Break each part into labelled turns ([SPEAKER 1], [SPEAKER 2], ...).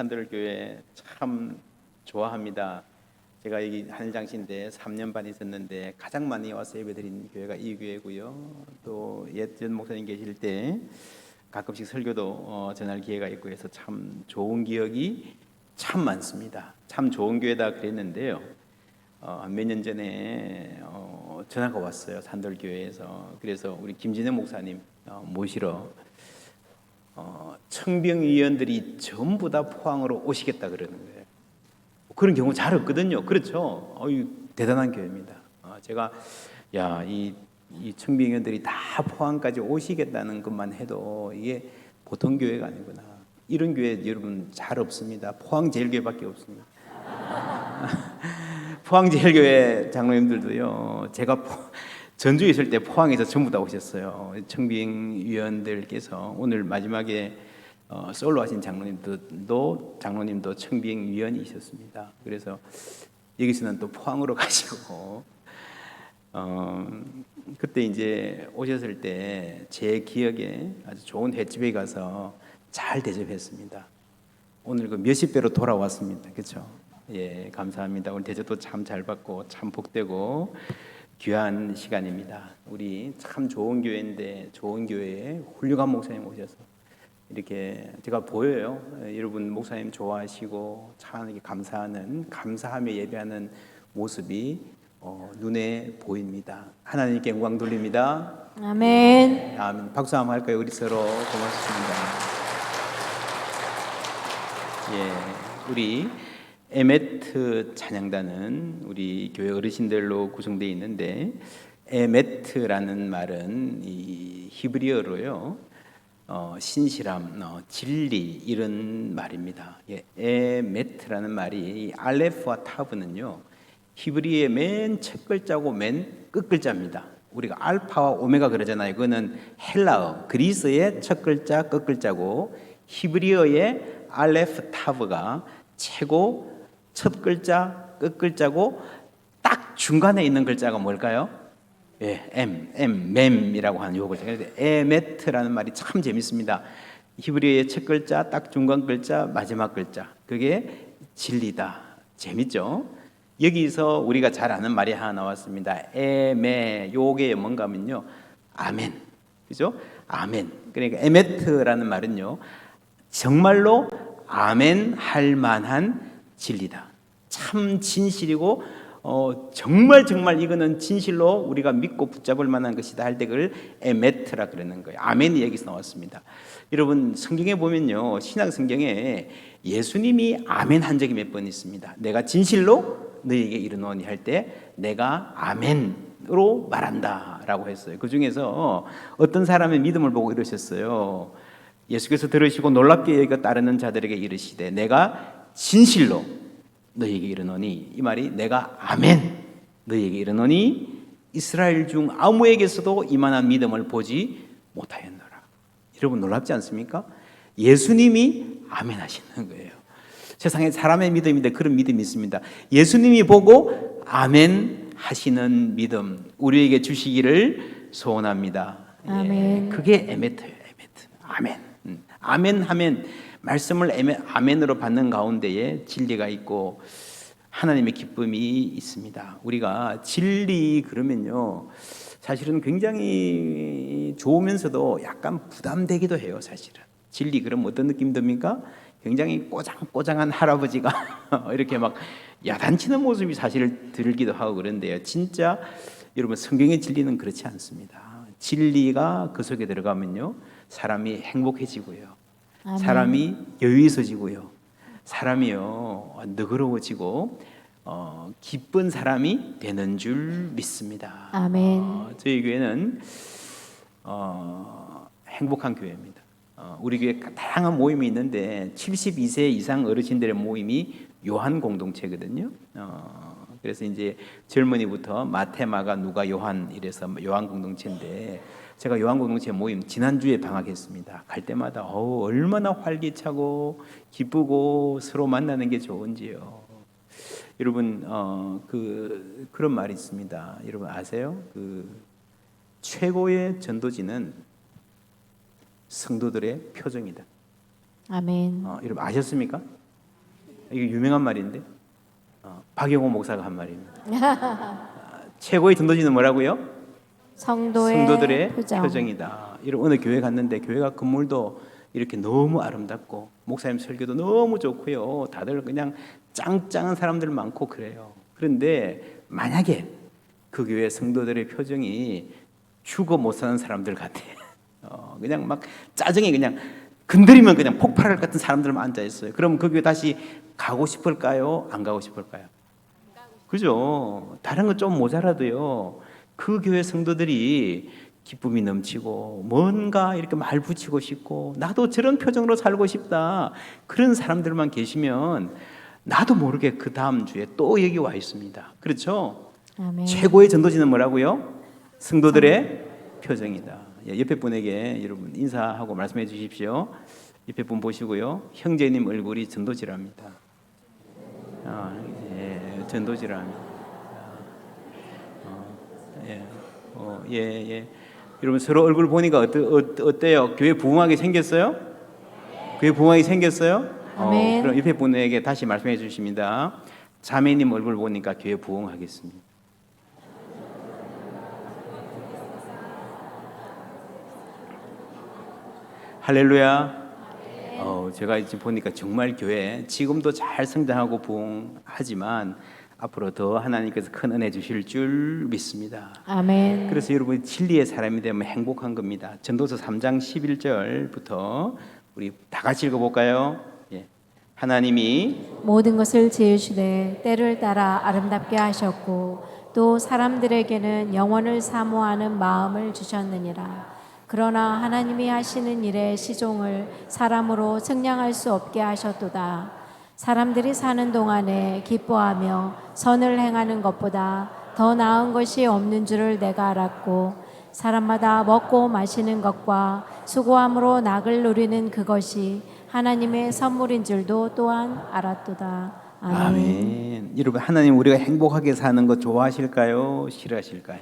[SPEAKER 1] 산들교회 참 좋아합니다. 제가 여기 하늘장신대 3년 반 있었는데 가장 많이 와서 예배드린 교회가 이 교회고요. 또 옛전 목사님 계실 때 가끔씩 설교도 전할 기회가 있고 해서 참 좋은 기억이 참 많습니다. 참 좋은 교회다 그랬는데요. 몇 년 전에 전화가 왔어요. 산돌교회에서. 그래서 우리 김진영 목사님 모시러 청병위원들이 전부 다 포항으로 오시겠다 그러는 거예요. 그런 경우 잘 없거든요. 그렇죠? 대단한 교회입니다. 제가 이 청병위원들이 다 포항까지 오시겠다는 것만 해도 이게 보통 교회가 아니구나. 이런 교회 여러분 잘 없습니다. 포항제일교회밖에 없습니다. 포항제일교회 장로님들도요. 제가 전주에 있을 때 포항에서 전부 다 오셨어요. 청빙위원들께서 오늘 마지막에 솔로 하신 장로님도 청빙위원이셨습니다. 그래서 여기서는 또 포항으로 가시고 그때 이제 오셨을 때 제 기억에 아주 좋은 횟집에 가서 잘 대접했습니다. 오늘 그 몇십 배로 돌아왔습니다. 그렇죠? 예, 감사합니다. 오늘 대접도 참 잘 받고 참 복되고 귀한 시간입니다. 우리 참 좋은 교회인데 좋은 교회에 훌륭한 목사님 오셔서 이렇게 제가 보여요. 여러분 목사님 좋아하시고 참 이렇게 감사하며 예배하는 모습이 눈에 보입니다. 하나님께 영광 돌립니다.
[SPEAKER 2] 아멘.
[SPEAKER 1] 아멘. 박수 한번 할까요? 우리 서로 고맙습니다. 예, 우리 에메트 찬양단은 우리 교회 어르신들로 구성되어 있는데 에메트라는 말은 이 히브리어로요 신실함, 진리 이런 말입니다. 예, 에메트라는 말이 이 알레프와 타브는요 히브리의 맨 첫 글자고 맨 끝 글자입니다. 우리가 알파와 오메가 그러잖아요. 그거는 헬라어, 그리스의 첫 글자, 끝 글자고 히브리어의 알레프 타브가 최고 첫 글자, 끝 글자고 딱 중간에 있는 글자가 뭘까요? 예, 맴이라고 하는 요 글자. 그래서 에메트라는 말이 참 재밌습니다. 히브리어의 첫 글자, 딱 중간 글자, 마지막 글자. 그게 진리다. 재밌죠? 여기서 우리가 잘 아는 말이 하나 나왔습니다. 에메, 요게 뭔가 하면요 아멘. 그죠? 아멘. 그러니까 에메트라는 말은요 정말로 아멘 할 만한 진리다. 참 진실이고 정말 이거는 진실로 우리가 믿고 붙잡을 만한 것이다 할 때 그걸 에메트라 그러는 거예요. 아멘이 여기서 나왔습니다. 여러분 성경에 보면요 신약 성경에 예수님이 아멘 한 적이 몇 번 있습니다. 내가 진실로 너희에게 이르노니 할 때 내가 아멘으로 말한다 라고 했어요. 그 중에서 어떤 사람의 믿음을 보고 이러셨어요. 예수께서 들으시고 놀랍게 여기가 따르는 자들에게 이르시되 내가 진실로 너희에게 이르노니, 이 말이 내가 아멘 너희에게 이르노니 이스라엘 중 아무에게서도 이만한 믿음을 보지 못하였노라. 여러분 놀랍지 않습니까? 예수님이 아멘 하시는 거예요. 세상에 사람의 믿음인데 그런 믿음이 있습니다. 예수님이 보고 아멘 하시는 믿음 우리에게 주시기를 소원합니다.
[SPEAKER 2] 아멘.
[SPEAKER 1] 예, 그게 에메트예요. 에메트. 아멘. 아멘 하면 말씀을 아멘으로 받는 가운데에 진리가 있고 하나님의 기쁨이 있습니다. 우리가 진리 그러면요 사실은 굉장히 좋으면서도 약간 부담되기도 해요. 사실은 진리 그럼 어떤 느낌 듭니까? 굉장히 꼬장꼬장한 할아버지가 이렇게 막 야단치는 모습이 사실 들기도 하고 그런데요. 진짜 여러분 성경의 진리는 그렇지 않습니다. 진리가 그 속에 들어가면요 사람이 행복해지고요.
[SPEAKER 2] 아멘.
[SPEAKER 1] 사람이 여유 있어지고요. 사람이요 너그러워지고 기쁜 사람이 되는 줄 믿습니다.
[SPEAKER 2] 아멘.
[SPEAKER 1] 저희 교회는 행복한 교회입니다. 우리 교회 다양한 모임이 있는데 72세 이상 어르신들의 모임이 요한 공동체거든요. 그래서 이제 젊은이부터 마태, 마가, 누가, 요한 이래서 요한 공동체인데 제가 요한 공동체 모임 지난주에 방학했습니다. 갈 때마다 얼마나 활기차고 기쁘고 서로 만나는 게 좋은지요. 여러분 그런 말이 있습니다. 여러분 아세요? 최고의 전도지는 성도들의 표정이다.
[SPEAKER 2] 아멘.
[SPEAKER 1] 여러분 아셨습니까? 이게 유명한 말인데 박영호 목사가 한 말입니다. 최고의 전도지는 뭐라고요? 성도들의 표정이다. 이런 어느 교회 갔는데 교회가 건물도 이렇게 너무 아름답고 목사님 설교도 너무 좋고요. 다들 그냥 짱짱한 사람들 많고 그래요. 그런데 만약에 그 교회 성도들의 표정이 죽어 못 사는 사람들 같아. 그냥 막 짜증이 그냥 건드리면 그냥 폭발할 것 같은 사람들만 앉아 있어요. 그럼 그 교회 다시 가고 싶을까요? 안 가고 싶을까요? 그죠? 다른 건 좀 모자라도요. 그 교회 성도들이 기쁨이 넘치고 뭔가 이렇게 말 붙이고 싶고 나도 저런 표정으로 살고 싶다. 그런 사람들만 계시면 나도 모르게 그 다음 주에 또 여기 와 있습니다. 그렇죠?
[SPEAKER 2] 아멘.
[SPEAKER 1] 최고의 전도지는 뭐라고요? 성도들의 표정이다. 옆에 분에게 여러분 인사하고 말씀해 주십시오. 옆에 분 보시고요. 형제님 얼굴이 전도지랍니다. 전도지랍니다. 예. 여러분 서로 얼굴 보니까 어때요? 교회 부흥하게 생겼어요? 교회 부흥하게 생겼어요?
[SPEAKER 2] 아멘.
[SPEAKER 1] 그럼 옆에 분에게 다시 말씀해 주십니다. 자매님 얼굴 보니까 교회 부흥하겠습니다. 할렐루야. 제가 지금 보니까 정말 교회 지금도 잘 성장하고 부흥하지만 앞으로 더 하나님께서 큰 은혜 주실 줄 믿습니다.
[SPEAKER 2] 아멘.
[SPEAKER 1] 그래서 여러분이 진리의 사람이 되면 행복한 겁니다. 전도서 3장 11절부터 우리 다 같이 읽어볼까요? 예. 하나님이
[SPEAKER 2] 모든 것을 지으시되 때를 따라 아름답게 하셨고 또 사람들에게는 영원을 사모하는 마음을 주셨느니라. 그러나 하나님이 하시는 일의 시종을 사람으로 측량할 수 없게 하셨도다. 사람들이 사는 동안에 기뻐하며 선을 행하는 것보다 더 나은 것이 없는 줄을 내가 알았고 사람마다 먹고 마시는 것과 수고함으로 낙을 누리는 그것이 하나님의 선물인 줄도 또한 알았도다. 아멘.
[SPEAKER 1] 아멘. 여러분 하나님 우리가 행복하게 사는 거 좋아하실까요? 싫어하실까요?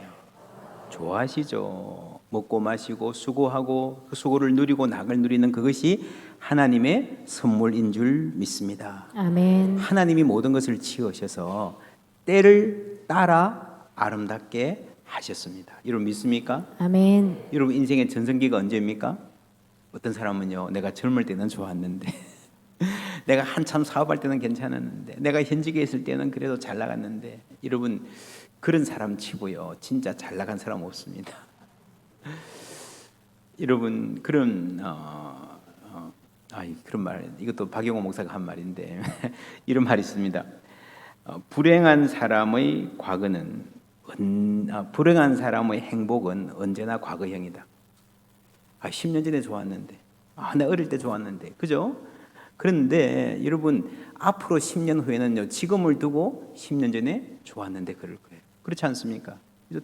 [SPEAKER 1] 좋아하시죠. 먹고 마시고 수고하고 그 수고를 누리고 낙을 누리는 그것이 하나님의 선물인 줄 믿습니다.
[SPEAKER 2] 아멘.
[SPEAKER 1] 하나님이 모든 것을 지으셔서 때를 따라 아름답게 하셨습니다. 여러분 믿습니까?
[SPEAKER 2] 아멘.
[SPEAKER 1] 여러분 인생의 전성기가 언제입니까? 어떤 사람은요, 내가 젊을 때는 좋았는데 내가 한참 사업할 때는 괜찮았는데 내가 현직에 있을 때는 그래도 잘 나갔는데 여러분 그런 사람 치고요 진짜 잘 나간 사람 없습니다. 여러분 그런 그런 말 이것도 박영호 목사가 한 말인데 이런 말이 있습니다. 불행한 사람의 과거는 불행한 사람의 행복은 언제나 과거형이다. 10년 전에 좋았는데 나 어릴 때 좋았는데 그죠? 그런데 여러분 앞으로 10년 후에는요 지금을 두고 10년 전에 좋았는데 그럴 거예요. 그렇지 않습니까?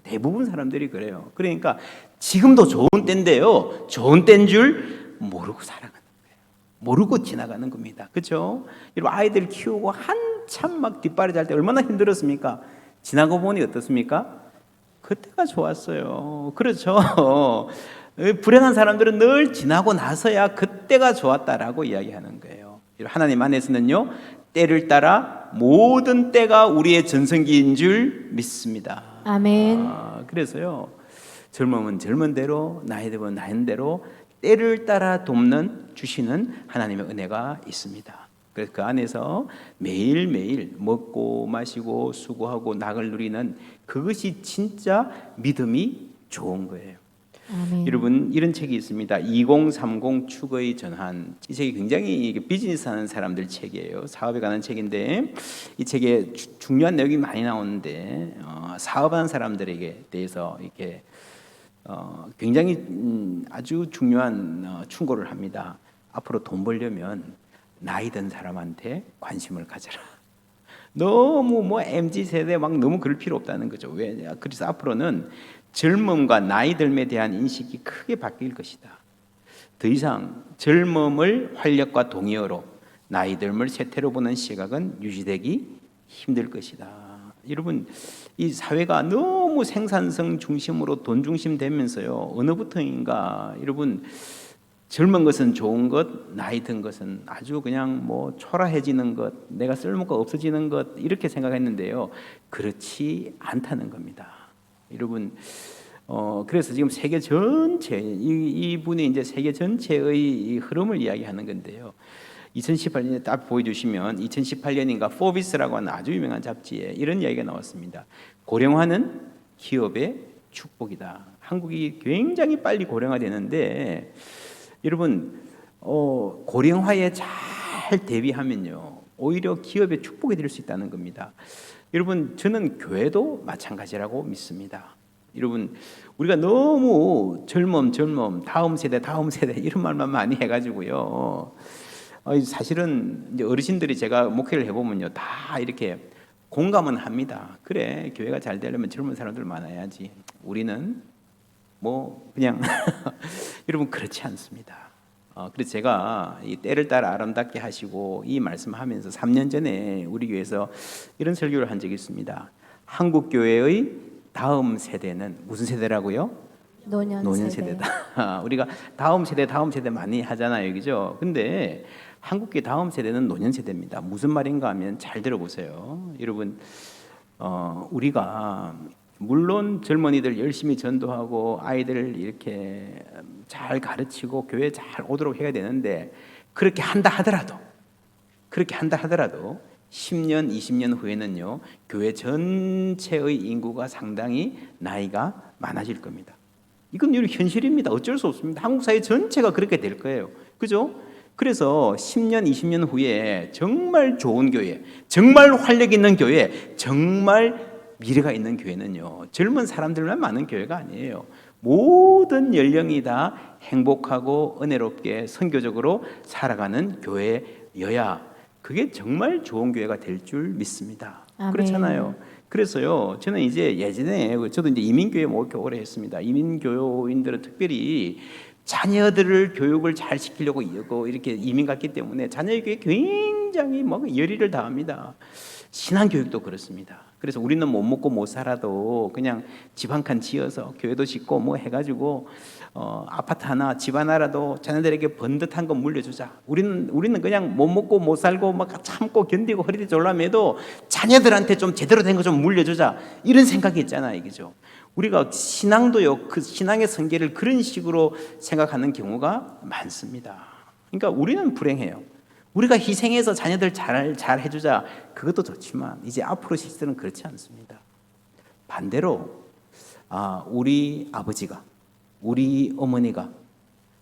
[SPEAKER 1] 대부분 사람들이 그래요. 그러니까 지금도 좋은 때인데요 좋은 때인 줄 모르고 살아가는 거예요. 모르고 지나가는 겁니다. 그렇죠? 여러분 아이들 키우고 한참 막 뒷발이 잘 때 얼마나 힘들었습니까? 지나고 보니 어떻습니까? 그때가 좋았어요. 그렇죠? 불행한 사람들은 늘 지나고 나서야 그때가 좋았다라고 이야기하는 거예요. 하나님 안에서는요 때를 따라 모든 때가 우리의 전성기인 줄 믿습니다.
[SPEAKER 2] 아멘.
[SPEAKER 1] 그래서요 젊으면 젊은 대로 나이 들면 나이 대로 때를 따라 돕는 주시는 하나님의 은혜가 있습니다. 그래서 그 안에서 매일매일 먹고 마시고 수고하고 낙을 누리는 그것이 진짜 믿음이 좋은 거예요.
[SPEAKER 2] 아멘.
[SPEAKER 1] 여러분 이런 책이 있습니다. 2030 축의 전환. 이 책이 굉장히 비즈니스 하는 사람들 책이에요. 사업에 관한 책인데 이 책에 중요한 내용이 많이 나오는데 사업하는 사람들에게 대해서 이렇게 굉장히 아주 중요한 충고를 합니다. 앞으로 돈 벌려면 나이 든 사람한테 관심을 가져라. 너무 MZ 세대 막 너무 그럴 필요 없다는 거죠. 왜? 그래서 앞으로는 젊음과 나이 듦에 대한 인식이 크게 바뀔 것이다. 더 이상 젊음을 활력과 동의어로 나이 듦을 쇠퇴로 보는 시각은 유지되기 힘들 것이다. 여러분 이 사회가 너무 생산성 중심으로 돈 중심 되면서요 어느부터인가 여러분 젊은 것은 좋은 것, 나이 든 것은 아주 그냥 뭐 초라해지는 것, 내가 쓸모가 없어지는 것 이렇게 생각했는데요. 그렇지 않다는 겁니다. 여러분, 그래서 지금 세계 전체 이분이 이제 세계 전체의 이 흐름을 이야기하는 건데요. 2018년에 딱 보여주시면 2018년인가 포비스라고 하는 아주 유명한 잡지에 이런 이야기가 나왔습니다. 고령화는 기업의 축복이다. 한국이 굉장히 빨리 고령화되는데 여러분 고령화에 잘 대비하면요 오히려 기업의 축복이 될 수 있다는 겁니다. 여러분 저는 교회도 마찬가지라고 믿습니다. 여러분 우리가 너무 젊음 다음 세대 이런 말만 많이 해가지고요. 사실은 이제 어르신들이 제가 목회를 해보면요 다 이렇게 공감은 합니다. 그래 교회가 잘 되려면 젊은 사람들 많아야지. 우리는 뭐 그냥 여러분 그렇지 않습니다. 그래서 제가 이 때를 따라 아름답게 하시고 이 말씀하면서 3년 전에 우리 교회에서 이런 설교를 한 적이 있습니다. 한국 교회의 다음 세대는 무슨 세대라고요? 노년 세대다. 우리가 다음 세대 많이 하잖아요, 그죠? 근데 한국의 다음 세대는 노년 세대입니다. 무슨 말인가 하면 잘 들어보세요, 여러분. 우리가 물론 젊은이들 열심히 전도하고 아이들을 이렇게 잘 가르치고 교회 잘 오도록 해야 되는데 그렇게 한다 하더라도 10년, 20년 후에는요 교회 전체의 인구가 상당히 나이가 많아질 겁니다. 이건 현실입니다. 어쩔 수 없습니다. 한국 사회 전체가 그렇게 될 거예요. 그죠? 그래서 10년, 20년 후에 정말 좋은 교회, 정말 활력 있는 교회, 정말 미래가 있는 교회는요 젊은 사람들만 많은 교회가 아니에요. 모든 연령이 다 행복하고 은혜롭게 선교적으로 살아가는 교회여야 그게 정말 좋은 교회가 될 줄 믿습니다. 아멘. 그렇잖아요. 그래서요 저는 이제 예전에 저도 이제 이민교회 목회 오래 했습니다. 이민교인들은 특별히 자녀들을 교육을 잘 시키려고 이렇게 이민 갔기 때문에 자녀의 교육에 굉장히 열의를 다합니다. 신앙교육도 그렇습니다. 그래서 우리는 못 먹고 못 살아도 그냥 집 한 칸 지어서 교회도 짓고 뭐 해가지고 아파트 하나 집 하나라도 자녀들에게 번듯한 거 물려주자. 우리는 그냥 못 먹고 못 살고 막 참고 견디고 허리띠 졸라매도 자녀들한테 좀 제대로 된 거 좀 물려주자. 이런 생각이 있잖아요, 그죠? 우리가 신앙도요 그 신앙의 성계를 그런 식으로 생각하는 경우가 많습니다. 그러니까 우리는 불행해요. 우리가 희생해서 자녀들 잘 해주자. 그것도 좋지만 이제 앞으로 시대는 그렇지 않습니다. 반대로 우리 아버지가, 우리 어머니가,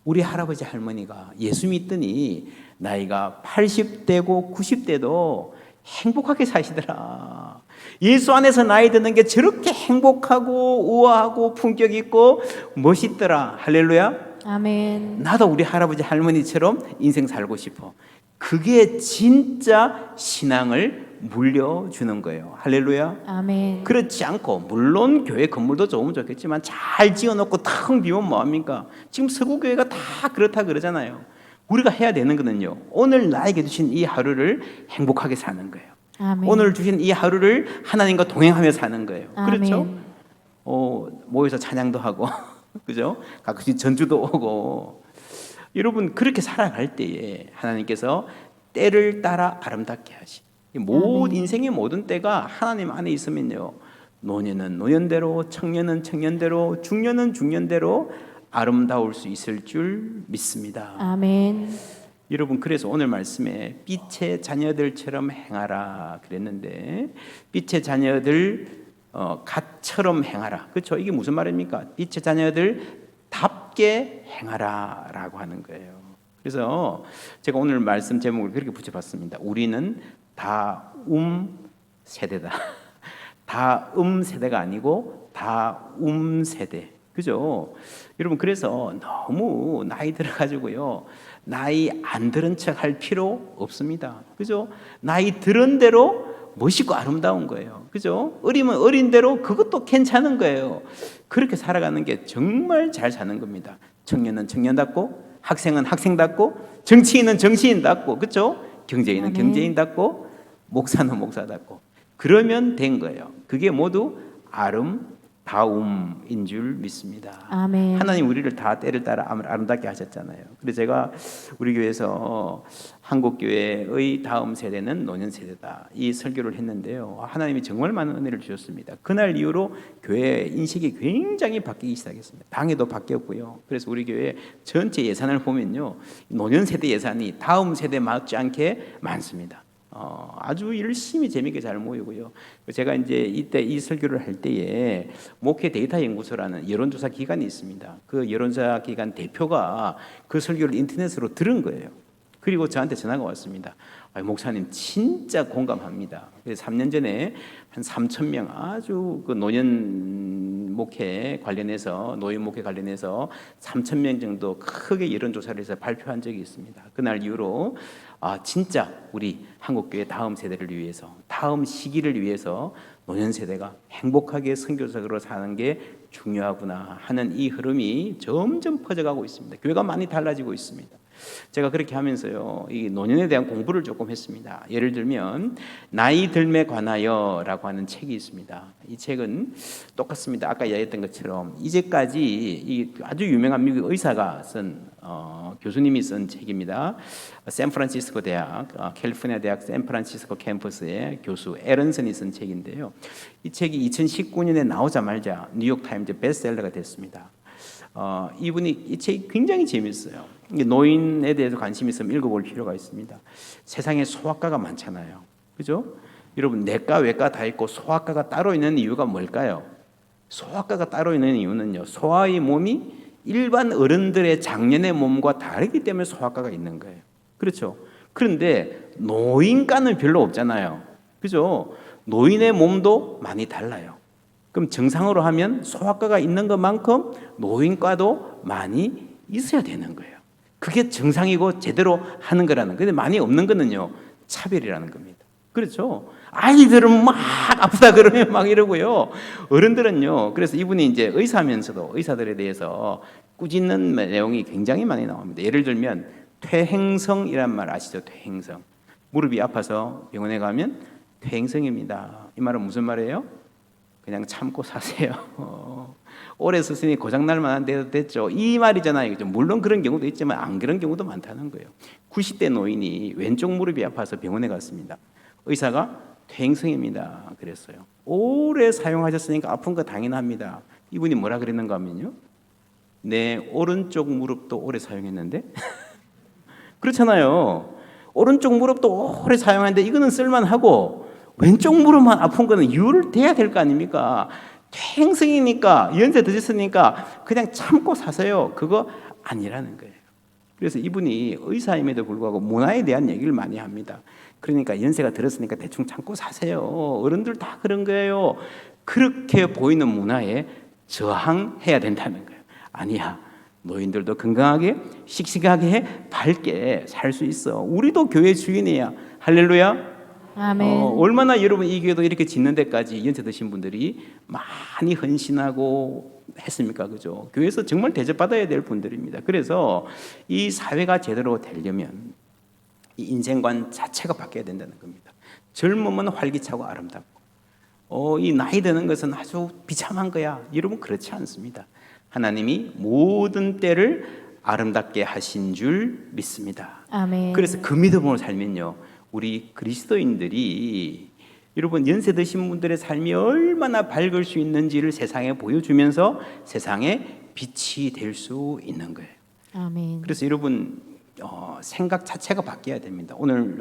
[SPEAKER 1] 우리 할아버지 할머니가 예수 믿더니 나이가 80대고 90대도 행복하게 사시더라. 예수 안에서 나이 드는 게 저렇게 행복하고 우아하고 품격 있고 멋있더라. 할렐루야.
[SPEAKER 2] 아멘.
[SPEAKER 1] 나도 우리 할아버지 할머니처럼 인생 살고 싶어. 그게 진짜 신앙을 물려주는 거예요. 할렐루야.
[SPEAKER 2] 아멘.
[SPEAKER 1] 그렇지 않고 물론 교회 건물도 좋으면 좋겠지만 잘 지어놓고 텅 비우면 뭐합니까? 지금 서구교회가 다 그렇다 그러잖아요. 우리가 해야 되는 거는요 오늘 나에게 주신 이 하루를 행복하게 사는 거예요.
[SPEAKER 2] 아멘.
[SPEAKER 1] 오늘 주신 이 하루를 하나님과 동행하며 사는 거예요.
[SPEAKER 2] 아멘.
[SPEAKER 1] 그렇죠? 모여서 찬양도 하고 그죠? 가끔씩 전주도 오고 여러분 그렇게 살아갈 때에 하나님께서 때를 따라 아름답게 하시. 모든 인생의 모든 때가 하나님 안에 있으면요 노년은 노년대로, 청년은 청년대로, 중년은 중년대로 아름다울 수 있을 줄 믿습니다.
[SPEAKER 2] 아멘.
[SPEAKER 1] 여러분 그래서 오늘 말씀에 빛의 자녀들처럼 행하라 그랬는데 빛의 자녀들 갓처럼 행하라. 그렇죠? 이게 무슨 말입니까? 빛의 자녀들 답게 행하라라고 하는 거예요. 그래서 제가 오늘 말씀 제목을 그렇게 붙여봤습니다. 우리는 다음 세대다. 다음 세대가 아니고 다음 세대. 그죠? 여러분 그래서 너무 나이 들어가지고요 나이 안 들은 척 할 필요 없습니다. 그죠? 나이 들은 대로 멋있고 아름다운 거예요. 그죠? 어리면 어린 대로 그것도 괜찮은 거예요. 그렇게 살아가는 게 정말 잘 사는 겁니다. 청년은 청년답고 학생은 학생답고 정치인은 정치인답고 그죠? 경제인은 경제인답고 목사는 목사답고 그러면 된 거예요. 그게 모두 아름다움이에요. 다움인 줄 믿습니다.
[SPEAKER 2] 아멘.
[SPEAKER 1] 하나님 우리를 다 때를 따라 아름답게 하셨잖아요. 그래서 제가 우리 교회에서 한국 교회의 다음 세대는 노년 세대다 이 설교를 했는데요. 하나님이 정말 많은 은혜를 주셨습니다. 그날 이후로 교회 인식이 굉장히 바뀌기 시작했습니다. 당에도 바뀌었고요. 그래서 우리 교회 전체 예산을 보면요, 노년 세대 예산이 다음 세대 맞지 않게 많습니다. 아주 열심히 재미있게 잘 모이고요. 제가 이제 이때 이 설교를 할 때에 목회 데이터 연구소라는 여론조사 기관이 있습니다. 그 여론조사 기관 대표가 그 설교를 인터넷으로 들은 거예요. 그리고 저한테 전화가 왔습니다. 목사님 진짜 공감합니다. 그래서 3년 전에 한 3,000명 아주 그 노년 목회 관련해서 노인 목회 관련해서 3,000명 정도 크게 여론조사를 해서 발표한 적이 있습니다. 그날 이후로 진짜 우리 한국교회 다음 세대를 위해서 다음 시기를 위해서 노년 세대가 행복하게 선교적으로 사는 게 중요하구나 하는 이 흐름이 점점 퍼져가고 있습니다. 교회가 많이 달라지고 있습니다. 제가 그렇게 하면서요, 이 노년에 대한 공부를 조금 했습니다. 예를 들면 나이 들매 관하여라고 하는 책이 있습니다. 이 책은 똑같습니다. 아까 이야기했던 것처럼 이제까지 이 아주 유명한 미국 의사가 쓴 교수님이 쓴 책입니다. 샌프란시스코 대학 캘리포니아 대학 샌프란시스코 캠퍼스의 교수 에런슨이 쓴 책인데요. 이 책이 2019년에 나오자마자 뉴욕 타임즈 베스트셀러가 됐습니다. 이분이 이 책이 굉장히 재밌어요. 노인에 대해서 관심 있으면 읽어볼 필요가 있습니다. 세상에 소아과가 많잖아요, 그죠? 여러분 내과 외과 다 있고 소아과가 따로 있는 이유가 뭘까요? 소아과가 따로 있는 이유는요, 소아의 몸이 일반 어른들의 작년의 몸과 다르기 때문에 소아과가 있는 거예요. 그렇죠? 그런데 노인과는 별로 없잖아요, 그죠? 노인의 몸도 많이 달라요. 그럼 정상으로 하면 소아과가 있는 것만큼 노인과도 많이 있어야 되는 거예요. 그게 정상이고 제대로 하는 거라는. 근데 많이 없는 거는요, 차별이라는 겁니다. 그렇죠? 아이들은 막 아프다 그러면 막 이러고요. 어른들은요. 그래서 이분이 이제 의사면서도 의사들에 대해서 꾸짖는 내용이 굉장히 많이 나옵니다. 예를 들면 퇴행성이란 말 아시죠? 퇴행성. 무릎이 아파서 병원에 가면 퇴행성입니다. 이 말은 무슨 말이에요? 그냥 참고 사세요. 오래 쓰으니 고장날 만한 데도 됐죠. 이 말이잖아요. 물론 그런 경우도 있지만 안 그런 경우도 많다는 거예요. 90대 노인이 왼쪽 무릎이 아파서 병원에 갔습니다. 의사가 퇴행성입니다 그랬어요. 오래 사용하셨으니까 아픈 거 당연합니다. 이분이 뭐라 그랬는가 하면요, 내 오른쪽 무릎도 오래 사용했는데 그렇잖아요. 오른쪽 무릎도 오래 사용하는데 이거는 쓸만하고 왼쪽 무릎만 아픈 거는 이유를 대야 될 거 아닙니까? 퇴행성이니까 연세 드셨으니까 그냥 참고 사세요. 그거 아니라는 거예요. 그래서 이분이 의사임에도 불구하고 문화에 대한 얘기를 많이 합니다. 그러니까 연세가 들었으니까 대충 참고 사세요. 어른들 다 그런 거예요. 그렇게 보이는 문화에 저항해야 된다는 거예요. 아니야. 노인들도 건강하게 씩씩하게 밝게 살 수 있어. 우리도 교회 주인이야. 할렐루야.
[SPEAKER 2] 아멘.
[SPEAKER 1] 얼마나 여러분 이 교회도 이렇게 짓는 데까지 연세 드신 분들이 많이 헌신하고 했습니까? 그죠? 교회에서 정말 대접받아야 될 분들입니다. 그래서 이 사회가 제대로 되려면 이 인생관 자체가 바뀌어야 된다는 겁니다. 젊으면 활기차고 아름답고 이 나이 드는 것은 아주 비참한 거야. 여러분 그렇지 않습니다. 하나님이 모든 때를 아름답게 하신 줄 믿습니다.
[SPEAKER 2] 아멘.
[SPEAKER 1] 그래서 그 믿음으로 살면요, 우리 그리스도인들이 여러분 연세 드신 분들의 삶이 얼마나 밝을 수 있는지를 세상에 보여주면서 세상에 빛이 될 수 있는 거예요.
[SPEAKER 2] 아멘.
[SPEAKER 1] 그래서 여러분 생각 자체가 바뀌어야 됩니다. 오늘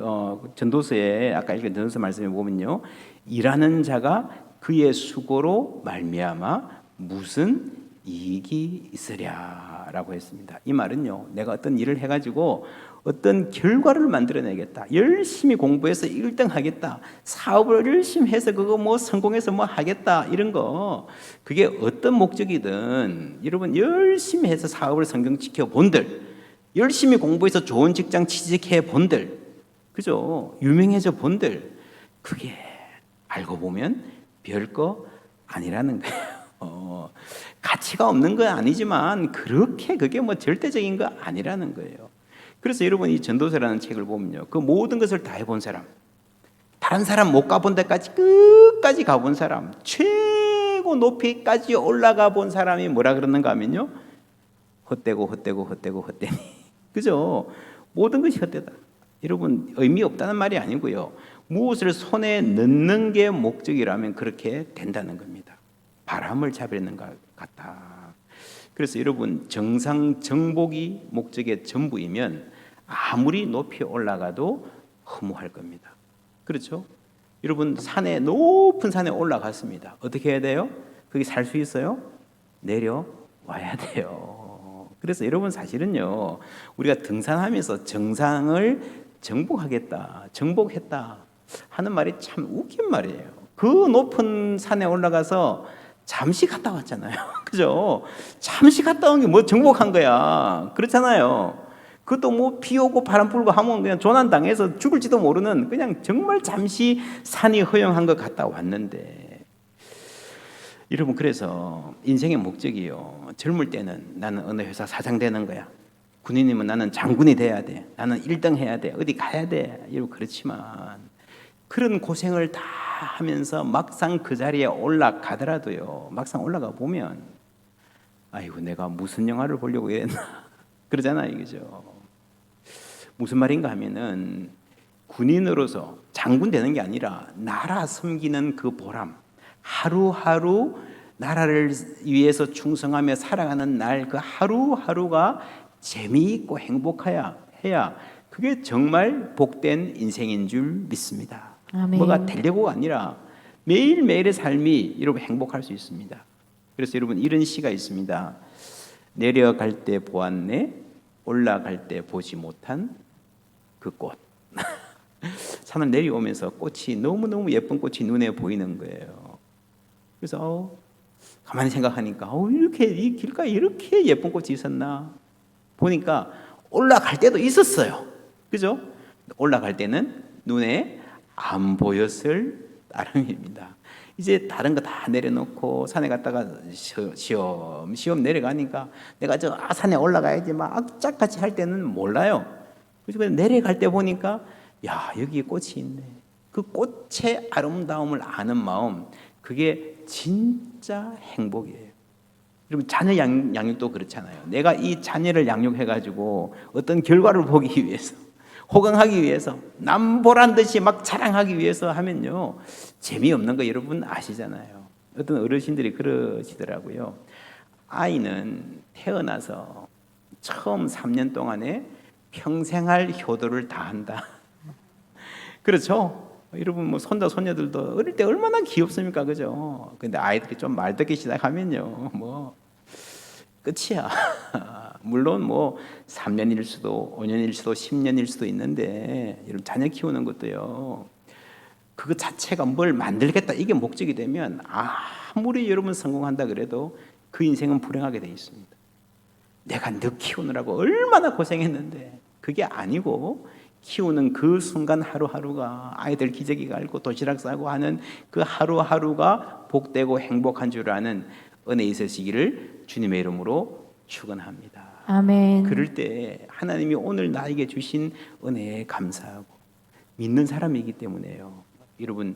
[SPEAKER 1] 전도서에 아까 읽은 전도서 말씀에 보면요, 일하는 자가 그의 수고로 말미암아 무슨 이익이 있으랴라고 했습니다. 이 말은요, 내가 어떤 일을 해가지고 어떤 결과를 만들어내겠다, 열심히 공부해서 1등 하겠다, 사업을 열심히 해서 그거 뭐 성공해서 뭐 하겠다, 이런 거, 그게 어떤 목적이든 여러분 열심히 해서 사업을 성공시켜 본들, 열심히 공부해서 좋은 직장 취직해 본들, 그죠? 유명해져 본들, 그게 알고 보면 별거 아니라는 거예요. 가치가 없는 건 아니지만 그렇게 그게 뭐 절대적인 거 아니라는 거예요. 그래서 여러분 이 전도서라는 책을 보면요, 그 모든 것을 다 해본 사람, 다른 사람 못 가본 데까지 끝까지 가본 사람, 최고 최고 높이까지 올라가 본 사람이 뭐라 그러는가 하면요, 헛되고 헛되니 그죠? 모든 것이 헛되다. 여러분, 의미 없다는 말이 아니고요, 무엇을 손에 넣는 게 목적이라면 그렇게 된다는 겁니다. 바람을 잡으려는 것 같다. 그래서 여러분, 정상 정복이 목적의 전부이면 아무리 높이 올라가도 허무할 겁니다. 그렇죠? 여러분, 높은 산에 올라갔습니다. 어떻게 해야 돼요? 거기 살 수 있어요? 내려와야 돼요. 그래서 여러분, 사실은요, 우리가 등산하면서 정상을 정복했다 하는 말이 참 웃긴 말이에요. 그 높은 산에 올라가서 잠시 갔다 왔잖아요. 그죠? 잠시 갔다 온 게 뭐 정복한 거야. 그렇잖아요. 그것도 뭐 비 오고 바람 불고 하면 그냥 조난당해서 죽을지도 모르는, 그냥 정말 잠시 산이 허용한 것 갔다 왔는데, 여러분, 그래서 인생의 목적이요, 젊을 때는 나는 어느 회사 사장 되는 거야, 군인이면 나는 장군이 돼야 돼, 나는 1등 해야 돼, 어디 가야 돼, 이러고 그렇지만 그런 고생을 다 하면서 막상 그 자리에 올라가더라도요, 막상 올라가 보면 아이고, 내가 무슨 영화를 보려고 이랬나 그러잖아요. 그죠? 무슨 말인가 하면은, 군인으로서 장군 되는 게 아니라 나라 섬기는 그 보람, 하루하루 나라를 위해서 충성하며 살아가는 날, 그 하루하루가 재미있고 행복해야 해야 그게 정말 복된 인생인 줄 믿습니다.
[SPEAKER 2] 아멘.
[SPEAKER 1] 뭐가 되려고가 아니라 매일매일의 삶이 여러분 행복할 수 있습니다. 그래서 여러분, 이런 시가 있습니다. 내려갈 때 보았네, 올라갈 때 보지 못한 그 꽃. 산을 내려오면서 꽃이 너무너무 예쁜 꽃이 눈에 보이는 거예요. 그래서 가만히 생각하니까 이렇게 이 길가에 이렇게 예쁜 꽃이 있었나 보니까 올라갈 때도 있었어요. 그죠? 올라갈 때는 눈에 안 보였을 따름입니다. 이제 다른 거 다 내려놓고 산에 갔다가 시험 내려가니까 내가 저 산에 올라가야지 막 악착같이 할 때는 몰라요. 그래서 내려갈 때 보니까 야, 여기에 꽃이 있네. 그 꽃의 아름다움을 아는 마음, 그게 진짜 행복이에요. 여러분, 자녀 양육도 그렇잖아요. 내가 이 자녀를 양육해가지고 어떤 결과를 보기 위해서, 호강하기 위해서, 남 보란 듯이 막 자랑하기 위해서 하면요, 재미없는 거 여러분 아시잖아요. 어떤 어르신들이 그러시더라고요. 아이는 태어나서 처음 3년 동안에 평생 할 효도를 다 한다. 그렇죠? 여러분, 뭐 손자 손녀들도 어릴 때 얼마나 귀엽습니까, 그죠? 근데 아이들이 좀 말 듣기 시작하면요, 뭐 끝이야. 물론 뭐 3년일 수도 5년일 수도 10년일 수도 있는데, 여러분, 자녀 키우는 것도요, 그거 자체가 뭘 만들겠다 이게 목적이 되면 아무리 여러분 성공한다 그래도 그 인생은 불행하게 돼 있습니다. 내가 너 키우느라고 얼마나 고생했는데, 그게 아니고 키우는 그 순간 하루하루가, 아이들 기저귀 갈고 도시락 싸고 하는 그 하루하루가 복되고 행복한 줄 아는 은혜 있으시기를 주님의 이름으로 축원합니다.
[SPEAKER 2] 아멘.
[SPEAKER 1] 그럴 때 하나님이 오늘 나에게 주신 은혜에 감사하고 믿는 사람이기 때문에요, 여러분,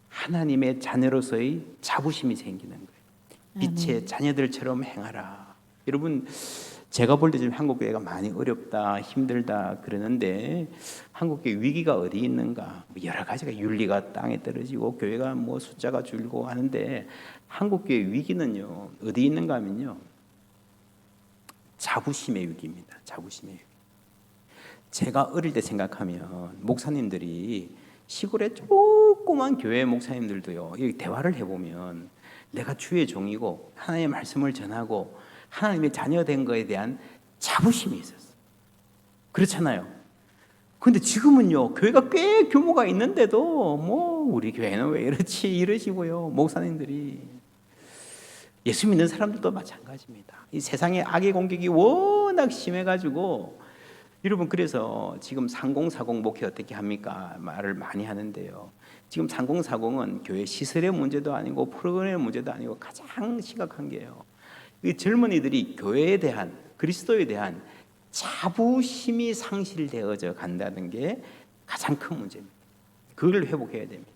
[SPEAKER 1] 하나님의 자녀로서의 자부심이 생기는 거예요. 빛의 자녀들처럼 행하라. 여러분, 제가 볼 때 지금 한국교회가 많이 어렵다, 힘들다 그러는데, 한국교회 위기가 어디 있는가? 여러 가지가, 윤리가 땅에 떨어지고 교회가 뭐 숫자가 줄고 하는데, 한국교회 위기는요 어디 있는가 하면요, 자부심의 위기입니다. 자부심의 위기. 제가 어릴 때 생각하면 목사님들이, 시골의 조그만 교회 목사님들도요, 여기 대화를 해보면 내가 주의 종이고 하나님의 말씀을 전하고 하나님의 자녀된 거에 대한 자부심이 있었어요. 그렇잖아요. 그런데 지금은요, 교회가 꽤 규모가 있는데도 뭐 우리 교회는 왜 이렇지 이러시고요, 목사님들이. 예수 믿는 사람들도 마찬가지입니다. 이 세상의 악의 공격이 워낙 심해가지고, 여러분, 그래서 지금 3040 목회 어떻게 합니까? 말을 많이 하는데요, 지금 3040은 교회 시설의 문제도 아니고 프로그램의 문제도 아니고 가장 심각한 게요, 이 젊은이들이 교회에 대한, 그리스도에 대한 자부심이 상실되어져 간다는 게 가장 큰 문제입니다. 그걸 회복해야 됩니다.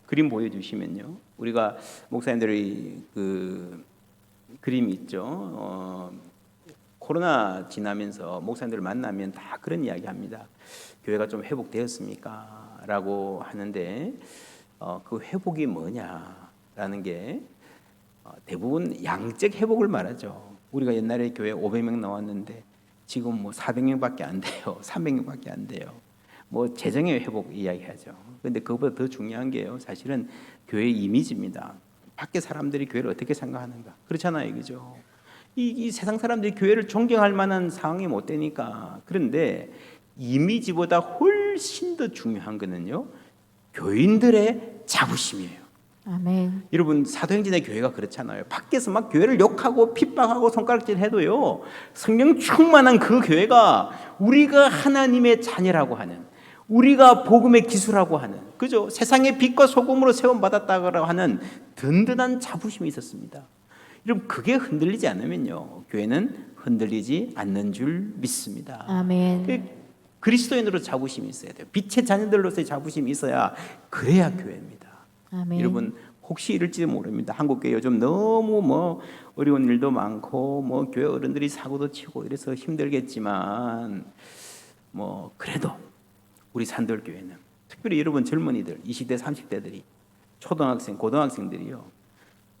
[SPEAKER 1] 그림 보여주시면요. 우리가 목사님들의 그 그림이 있죠. 코로나 지나면서 목사님들을 만나면 다 그런 이야기합니다. 교회가 좀 회복되었습니까? 라고 하는데 그 회복이 뭐냐라는 게 대부분 양적 회복을 말하죠. 우리가 옛날에 교회 500명 나왔는데 지금 뭐 400명밖에 안 돼요. 300명밖에 안 돼요. 뭐 재정의 회복 이야기하죠. 그런데 그것보다 더 중요한 게요. 사실은 교회의 이미지입니다. 밖에 사람들이 교회를 어떻게 생각하는가. 그렇잖아요, 그죠? 이 세상 사람들이 교회를 존경할 만한 상황이 못 되니까. 그런데 이미지보다 훨씬 더 중요한 거는요, 교인들의 자부심이에요.
[SPEAKER 2] 아멘.
[SPEAKER 1] 여러분, 사도행전의 교회가 그렇잖아요. 밖에서 막 교회를 욕하고 핍박하고 손가락질 해도요, 성령 충만한 그 교회가 우리가 하나님의 자녀라고 하는, 우리가 복음의 기수라고 하는, 그죠? 세상의 빛과 소금으로 세움받았다고 하는 든든한 자부심이 있었습니다. 여러분, 그게 흔들리지 않으면요, 교회는 흔들리지 않는 줄 믿습니다.
[SPEAKER 2] 아멘.
[SPEAKER 1] 그리스도인으로 자부심이 있어야 돼요. 빛의 자녀들로서의 자부심이 있어야 그래야 교회입니다.
[SPEAKER 2] 아멘.
[SPEAKER 1] 여러분, 혹시 이럴지도 모릅니다. 한국교회 요즘 너무 뭐 어려운 일도 많고 뭐 교회 어른들이 사고도 치고 이래서 힘들겠지만 뭐 그래도 우리 산돌교회는 특별히 여러분 젊은이들 20대 30대들이 초등학생 고등학생들이요,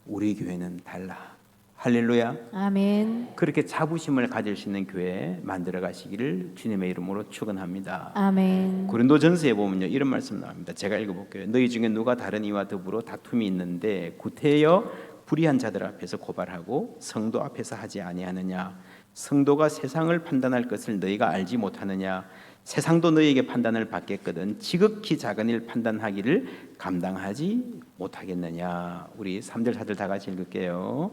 [SPEAKER 1] 우리 교회는 달라. 할렐루야.
[SPEAKER 2] 아멘.
[SPEAKER 1] 그렇게 자부심을 가질 수 있는 교회 만들어 가시기를 주님의 이름으로 축원합니다.
[SPEAKER 2] 아멘.
[SPEAKER 1] 고린도전서에 보면요, 이런 말씀 나옵니다. 제가 읽어볼게요. 너희 중에 누가 다른 이와 더불어 다툼이 있는데 구태여 불의한 자들 앞에서 고발하고 성도 앞에서 하지 아니하느냐? 성도가 세상을 판단할 것을 너희가 알지 못하느냐? 세상도 너희에게 판단을 받겠거든 지극히 작은 일 판단하기를 감당하지 못하겠느냐? 우리 3절 4절 다 같이 읽을게요.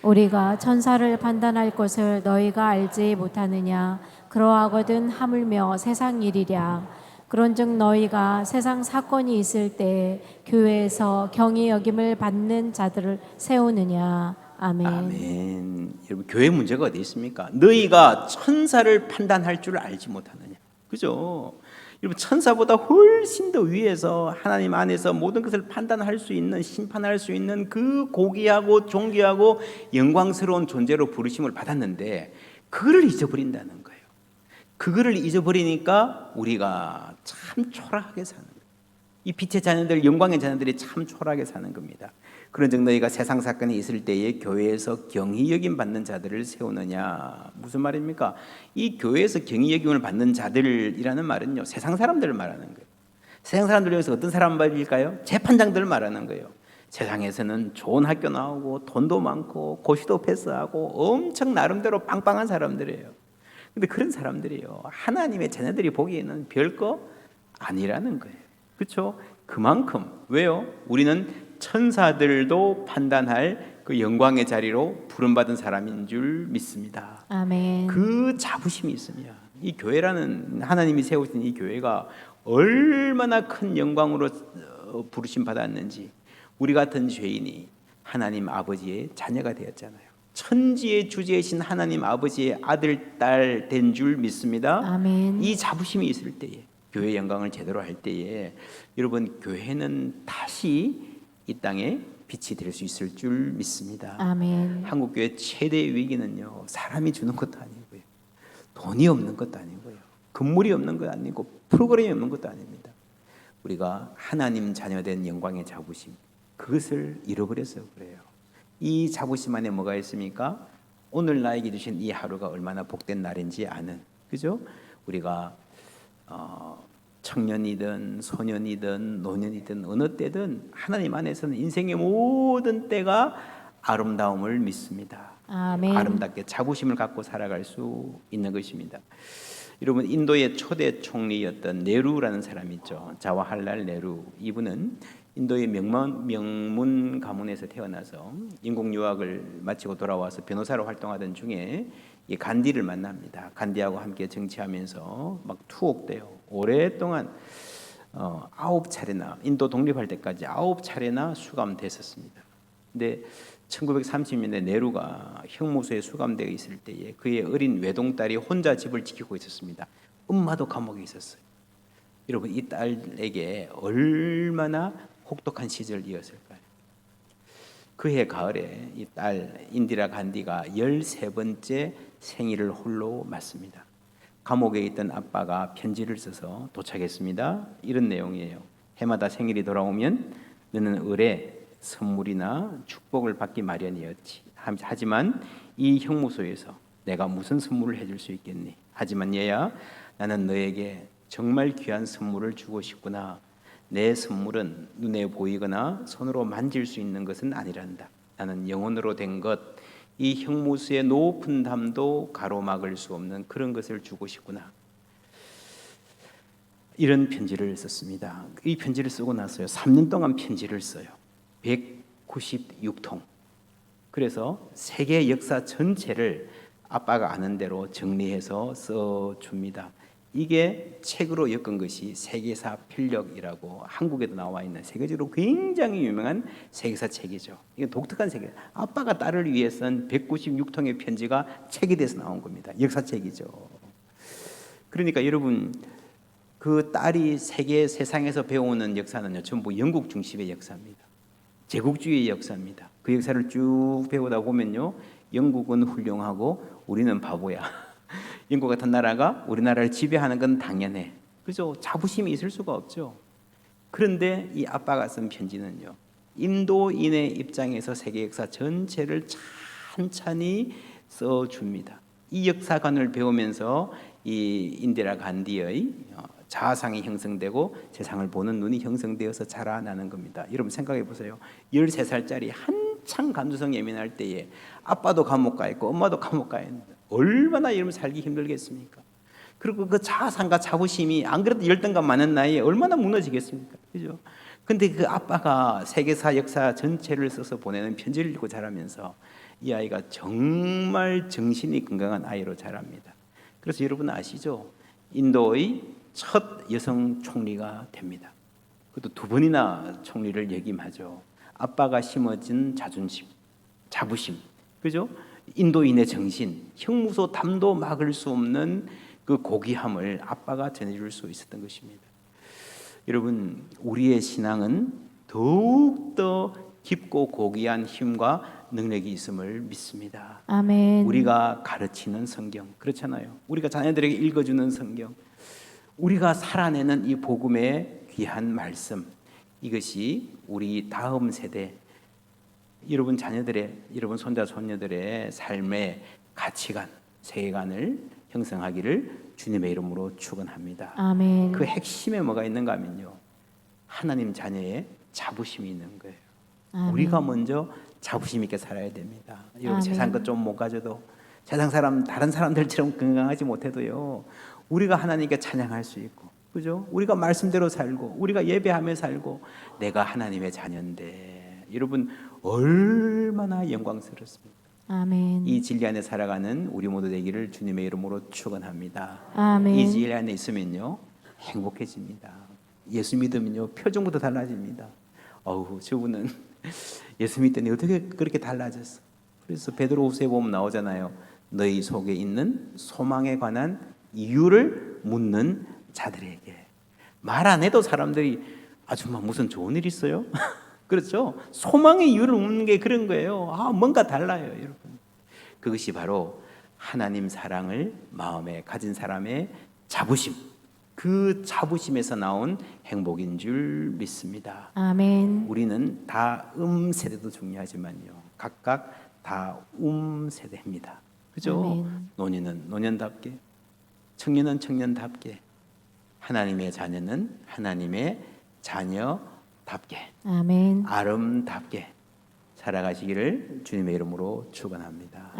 [SPEAKER 2] 우리가 천사를 판단할 것을 너희가 알지 못하느냐? 그러하거든 하물며 세상 일이랴. 그런즉 너희가 세상 사건이 있을 때 교회에서 경히 여김을 받는 자들을 세우느냐? 아멘.
[SPEAKER 1] 아멘. 여러분, 교회 문제가 어디 있습니까? 너희가 천사를 판단할 줄 알지 못하느냐? 그죠? 여러분, 천사보다 훨씬 더 위에서 하나님 안에서 모든 것을 판단할 수 있는, 심판할 수 있는 그 고귀하고 존귀하고 영광스러운 존재로 부르심을 받았는데 그거를 잊어버린다는 거예요. 그거를 잊어버리니까 우리가 참 초라하게 사는 거예요. 이 빛의 자녀들, 영광의 자녀들이 참 초라하게 사는 겁니다. 그런즉 너희가 세상 사건이 있을 때에 교회에서 경히 여김 받는 자들을 세우느냐? 무슨 말입니까? 이 교회에서 경히 여김을 받는 자들이라는 말은요, 세상 사람들을 말하는 거예요. 세상 사람들 중에서 어떤 사람들일까요? 재판장들을 말하는 거예요. 세상에서는 좋은 학교 나오고 돈도 많고 고시도 패스하고 엄청 나름대로 빵빵한 사람들이에요. 근데 그런 사람들이요, 하나님의 자녀들이 보기에는 별거 아니라는 거예요. 그렇죠? 그만큼 왜요? 우리는 천사들도 판단할 그 영광의 자리로 부름받은 사람인 줄 믿습니다.
[SPEAKER 2] 아멘.
[SPEAKER 1] 그 자부심이 있으면 이 교회라는 하나님이 세우신 이 교회가 얼마나 큰 영광으로 부르심 받았는지, 우리 같은 죄인이 하나님 아버지의 자녀가 되었잖아요. 천지의 주제이신 하나님 아버지의 아들, 딸 된 줄 믿습니다.
[SPEAKER 2] 아멘.
[SPEAKER 1] 이 자부심이 있을 때에, 교회 영광을 제대로 할 때에 여러분, 교회는 다시 이 땅에 빛이 될 수 있을 줄 믿습니다.
[SPEAKER 2] 아멘.
[SPEAKER 1] 한국 교회 최대의 위기는요, 사람이 주는 것도 아니고요, 돈이 없는 것도 아니고요, 건물이 없는 것도 아니고 프로그램이 없는 것도 아닙니다. 우리가 하나님 자녀된 영광의 자부심, 그것을 잃어버려서 그래요. 이 자부심 안에 뭐가 있습니까? 오늘 나에게 주신 이 하루가 얼마나 복된 날인지 아는, 그죠? 우리가 청년이든 소년이든 노년이든 어느 때든 하나님 안에서는 인생의 모든 때가 아름다움을 믿습니다.
[SPEAKER 2] 아멘.
[SPEAKER 1] 아름답게 자부심을 갖고 살아갈 수 있는 것입니다. 여러분, 인도의 초대 총리였던 네루라는 사람이 있죠. 자와할랄 네루. 이분은 인도의 명문 가문에서 태어나서 인공 유학을 마치고 돌아와서 변호사로 활동하던 중에 이 간디를 만납니다. 간디하고 함께 정치하면서 막 투옥돼요. 오랫동안 9차례나 인도 독립할 때까지 9차례나 수감됐었습니다. 근데 1930년대 네루가 형무소에 수감되어 있을 때에 그의 어린 외동딸이 혼자 집을 지키고 있었습니다. 엄마도 감옥에 있었어요. 여러분, 이 딸에게 얼마나 혹독한 시절이었을까요? 그해 가을에 이 딸 인디라 간디가 13번째 생일을 홀로 맞습니다. 감옥에 있던 아빠가 편지를 써서 도착했습니다. 이런 내용이에요. 해마다 생일이 돌아오면 너는 을에 선물이나 축복을 받기 마련이었지. 하지만 이 형무소에서 내가 무슨 선물을 해줄 수 있겠니? 하지만 얘야, 나는 너에게 정말 귀한 선물을 주고 싶구나. 내 선물은 눈에 보이거나 손으로 만질 수 있는 것은 아니란다. 나는 영혼으로 된 것, 이 형무소의 높은 담도 가로막을 수 없는 그런 것을 주고 싶구나. 이런 편지를 썼습니다. 이 편지를 쓰고 나서요, 3년 동안 편지를 써요. 196통. 그래서 세계 역사 전체를 아빠가 아는 대로 정리해서 써줍니다. 이게 책으로 엮은 것이 세계사 필력이라고 한국에도 나와 있는 세계적으로 굉장히 유명한 세계사 책이죠. 이게 독특한 세계. 아빠가 딸을 위해 쓴 196통의 편지가 책이 돼서 나온 겁니다. 역사책이죠. 그러니까 여러분, 그 딸이 세상에서 배우는 역사는요, 전부 영국 중심의 역사입니다. 제국주의의 역사입니다. 그 역사를 쭉 배우다 보면요, 영국은 훌륭하고 우리는 바보야. 영국 같은 나라가 우리나라를 지배하는 건 당연해. 그죠? 자부심이 있을 수가 없죠. 그런데 이 아빠가 쓴 편지는요, 인도인의 입장에서 세계 역사 전체를 찬찬히 써줍니다. 이 역사관을 배우면서 이 인디라 간디의 자아상이 형성되고 세상을 보는 눈이 형성되어서 자라나는 겁니다. 여러분 생각해 보세요. 13살짜리 한창 감수성 예민할 때에 아빠도 감옥 가 있고 엄마도 감옥 가 있는데 얼마나 여러분 살기 힘들겠습니까? 그리고 그 자아상과 자부심이 안 그래도 열등감 많은 나이에 얼마나 무너지겠습니까? 그죠? 근데 그 아빠가 세계사 역사 전체를 써서 보내는 편지를 읽고 자라면서 이 아이가 정말 정신이 건강한 아이로 자랍니다. 그래서 여러분 아시죠? 인도의 첫 여성 총리가 됩니다. 그것도 2번이나 총리를 역임하죠. 아빠가 심어진 자존심, 자부심, 그죠? 인도인의 정신, 형무소 담도 막을 수 없는 그 고귀함을 아빠가 전해줄 수 있었던 것입니다. 여러분, 우리의 신앙은 더욱더 깊고 고귀한 힘과 능력이 있음을 믿습니다.
[SPEAKER 2] 아멘.
[SPEAKER 1] 우리가 가르치는 성경, 그렇잖아요. 우리가 자녀들에게 읽어주는 성경, 우리가 살아내는 이 복음의 귀한 말씀, 이것이 우리 다음 세대, 여러분 자녀들의, 여러분 손자 손녀들의 삶의 가치관, 세계관을 형성하기를 주님의 이름으로 축원합니다.
[SPEAKER 2] 아멘.
[SPEAKER 1] 그 핵심에 뭐가 있는가 하면요, 하나님 자녀의 자부심이 있는 거예요.
[SPEAKER 2] 아멘.
[SPEAKER 1] 우리가 먼저 자부심 있게 살아야 됩니다. 여러분
[SPEAKER 2] 아멘.
[SPEAKER 1] 세상 것 좀 못 가져도, 세상 사람 다른 사람들처럼 건강하지 못해도요, 우리가 하나님께 찬양할 수 있고, 그죠? 우리가 말씀대로 살고, 우리가 예배하며 살고, 내가 하나님의 자녀인데, 여러분 얼마나 영광스럽습니까?
[SPEAKER 2] 아멘.
[SPEAKER 1] 이 진리 안에 살아가는 우리 모두 되기를 주님의 이름으로 축원합니다.
[SPEAKER 2] 아멘.
[SPEAKER 1] 이 진리 안에 있으면요, 행복해집니다. 예수 믿으면요, 표정부터 달라집니다. 어우, 저분은 예수 믿더니 어떻게 그렇게 달라졌어? 그래서 베드로후서에 보면 나오잖아요. 너희 속에 있는 소망에 관한 이유를 묻는 자들에게. 말 안 해도 사람들이 아줌마 무슨 좋은 일 있어요? 그렇죠? 소망의 이유를 묻는 게 그런 거예요. 아, 뭔가 달라요, 여러분. 그것이 바로 하나님 사랑을 마음에 가진 사람의 자부심, 그 자부심에서 나온 행복인 줄 믿습니다.
[SPEAKER 2] 아멘.
[SPEAKER 1] 우리는 다음 세대도 중요하지만요, 각각 다음 세대입니다. 그죠?
[SPEAKER 2] 아멘.
[SPEAKER 1] 노년은 노년답게, 청년은 청년답게, 하나님의 자녀는 하나님의 자녀답게,
[SPEAKER 2] 아멘.
[SPEAKER 1] 아름답게 살아가시기를 주님의 이름으로 축원합니다.